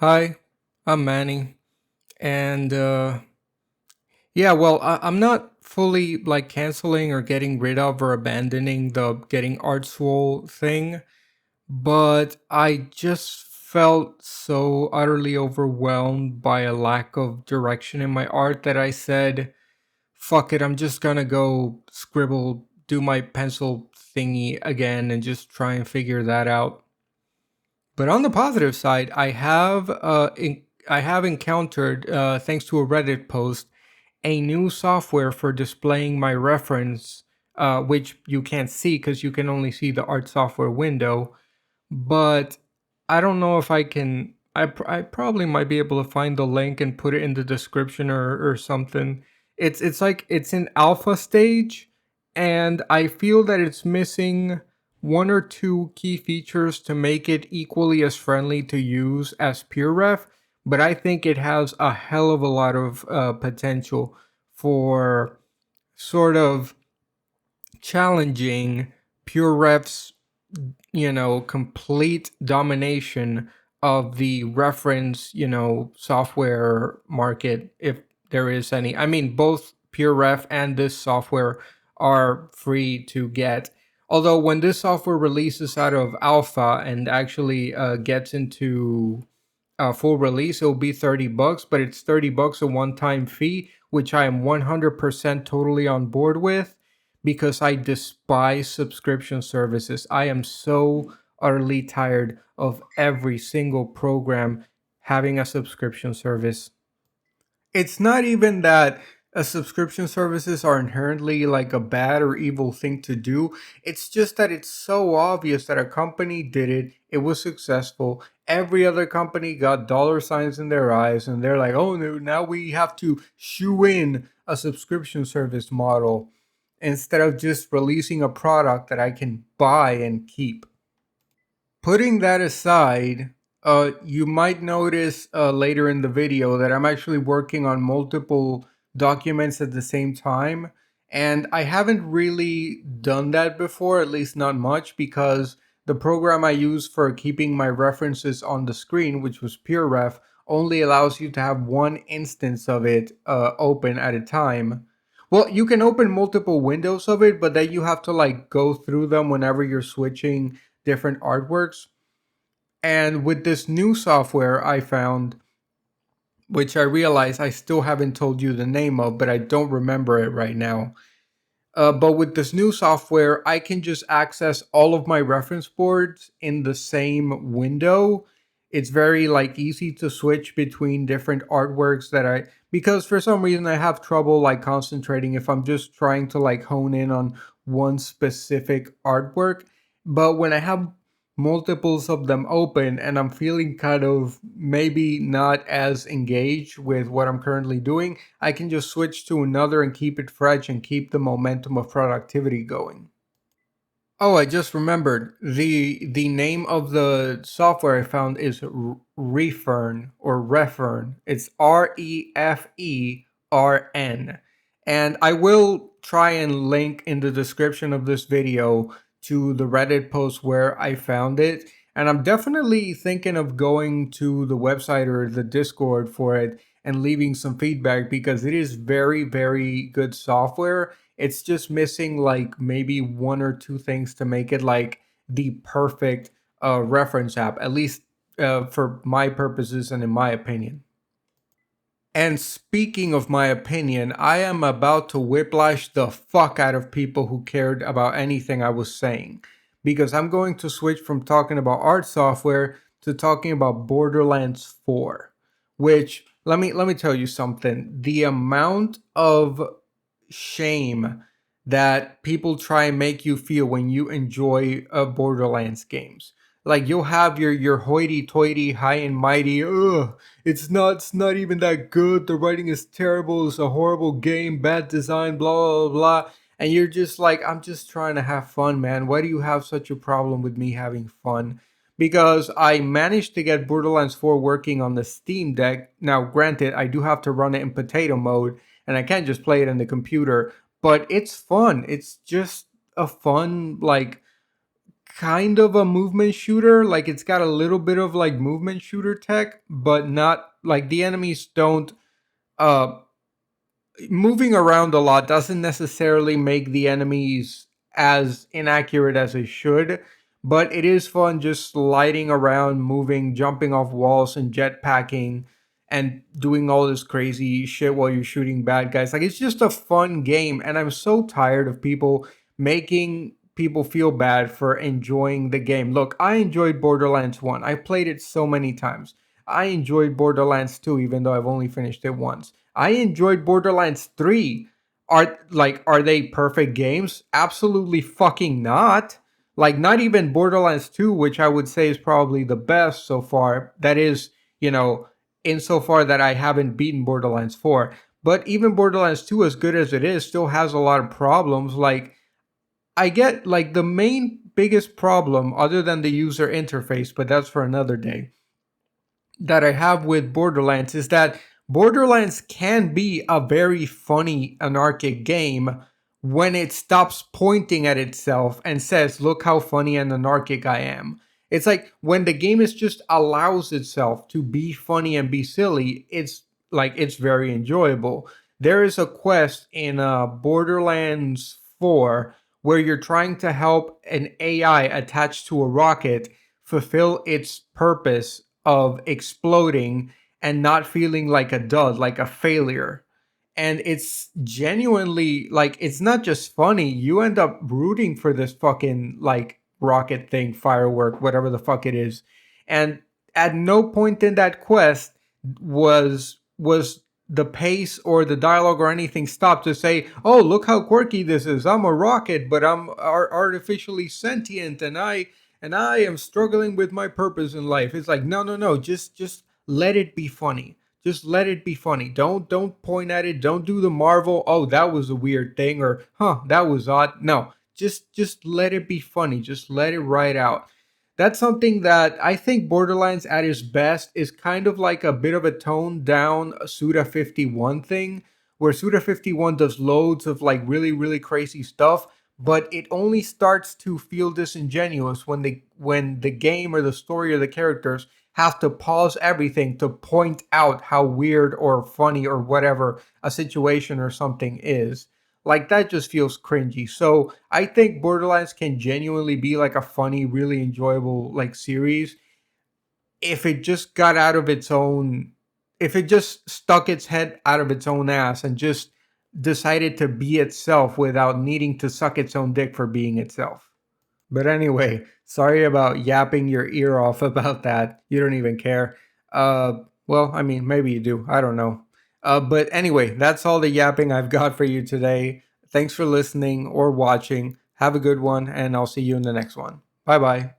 Hi, I'm Manny, and yeah, well, I'm not fully like canceling or getting rid of or abandoning the getting art swole thing, but I just felt so utterly overwhelmed by a lack of direction in my art that I said, "Fuck it, I'm just gonna go scribble, do my pencil thingy again, and just try and figure that out." But on the positive side, I have encountered, thanks to a Reddit post, a new software for displaying my reference, which you can't see because you can only see the art software window. But I don't know if I can. I probably might be able to find the link and put it in the description or something. It's like it's in alpha stage, and I feel that it's missing one or two key features to make it equally as friendly to use as PureRef. But I think it has a hell of a lot of potential for sort of challenging PureRef's complete domination of the reference, software market, if there is any. I mean, both PureRef and this software are free to get. Although, when this software releases out of alpha and actually gets into full release, it'll be $30, but it's $30 a one time fee, which I am 100% totally on board with because I despise subscription services. I am so utterly tired of every single program having a subscription service. It's not even that subscription services are inherently like a bad or evil thing to do. It's just that it's so obvious that a company did it, it was successful. Every other company got dollar signs in their eyes, and they're like, oh no, now we have to shoe in a subscription service model instead of just releasing a product that I can buy and keep. Putting that aside, you might notice later in the video that I'm actually working on multiple documents at the same time. And I haven't really done that before, at least not much, because the program I use for keeping my references on the screen, which was PureRef, only allows you to have one instance of it open at a time. Well, you can open multiple windows of it, but then you have to like go through them whenever you're switching different artworks. And with this new software I found, which I realize I still haven't told you the name of, but I don't remember it right now. But with this new software, I can just access all of my reference boards in the same window. It's very like easy to switch between different artworks that I because for some reason I have trouble like concentrating if I'm just trying to like hone in on one specific artwork. But when I have multiples of them open and I'm feeling kind of maybe not as engaged with what I'm currently doing, I can just switch to another and keep it fresh and keep the momentum of productivity going. Oh, I just remembered the name of the software I found is Refern or Refern. It's REFERN. And I will try and link in the description of this video to the Reddit post where I found it. And I'm definitely thinking of going to the website or the Discord for it and leaving some feedback because it is very, very good software. It's just missing like maybe one or two things to make it like the perfect reference app, at least for my purposes and in my opinion. And speaking of my opinion, I am about to whiplash the fuck out of people who cared about anything I was saying. Because I'm going to switch from talking about art software to talking about Borderlands 4. Which let me tell you something. The amount of shame that people try and make you feel when you enjoy Borderlands games. Like you'll have your hoity-toity, high and mighty. Ugh, it's not even that good. The writing is terrible. It's a horrible game. Bad design. Blah blah blah. And you're just like, I'm just trying to have fun, man. Why do you have such a problem with me having fun? Because I managed to get Borderlands 4 working on the Steam Deck. Now, granted, I do have to run it in potato mode, and I can't just play it in the computer, but it's fun. It's just a fun, like, kind of a movement shooter. Like it's got a little bit of like movement shooter tech, but not like the enemies don't uh moving around a lot doesn't necessarily make the enemies as inaccurate as it should, but it is fun just sliding around, moving, jumping off walls, and jetpacking and doing all this crazy shit while you're shooting bad guys. Like, it's just a fun game, and I'm so tired of people making people feel bad for enjoying the game. Look, I enjoyed Borderlands 1, I played it so many times. I enjoyed Borderlands 2, even though I've only finished it once. I enjoyed Borderlands 3. Are they perfect games? Absolutely fucking not. Like not even Borderlands 2, which I would say is probably the best so far. That is, insofar that I haven't beaten Borderlands 4. But even Borderlands 2, as good as it is, still has a lot of problems. Like I get like the main biggest problem other than the user interface, but that's for another day, that I have with Borderlands is that Borderlands can be a very funny anarchic game when it stops pointing at itself and says, "Look how funny and anarchic I am." It's like when the game is just allows itself to be funny and be silly, it's very enjoyable. There is a quest in Borderlands 4 where you're trying to help an AI attached to a rocket fulfill its purpose of exploding and not feeling like a dud, like a failure. And it's genuinely like it's not just funny, you end up rooting for this fucking like rocket thing, firework, whatever the fuck it is. And at no point in that quest was the pace or the dialogue or anything stopped to say, "Oh, look how quirky this is. I'm a rocket, but I'm artificially sentient, and I am struggling with my purpose in life." It's like, no, no, no. Just let it be funny. Just let it be funny. Don't point at it. Don't do the Marvel. Oh, that was a weird thing, or that was odd. No, just let it be funny. Just let it ride out. That's something that I think Borderlands at its best is kind of like a bit of a toned down Suda 51 thing, where Suda 51 does loads of like really, really crazy stuff, but it only starts to feel disingenuous when the game or the story or the characters have to pause everything to point out how weird or funny or whatever a situation or something is. Like that just feels cringy. So I think Borderlands can genuinely be like a funny, really enjoyable like series if it just got out of its own, if it just stuck its head out of its own ass and just decided to be itself without needing to suck its own dick for being itself. But anyway, sorry about yapping your ear off about that. You don't even care. Well, I mean, maybe you do. I don't know. But anyway, that's all the yapping I've got for you today. Thanks for listening or watching. Have a good one, and I'll see you in the next one. Bye bye.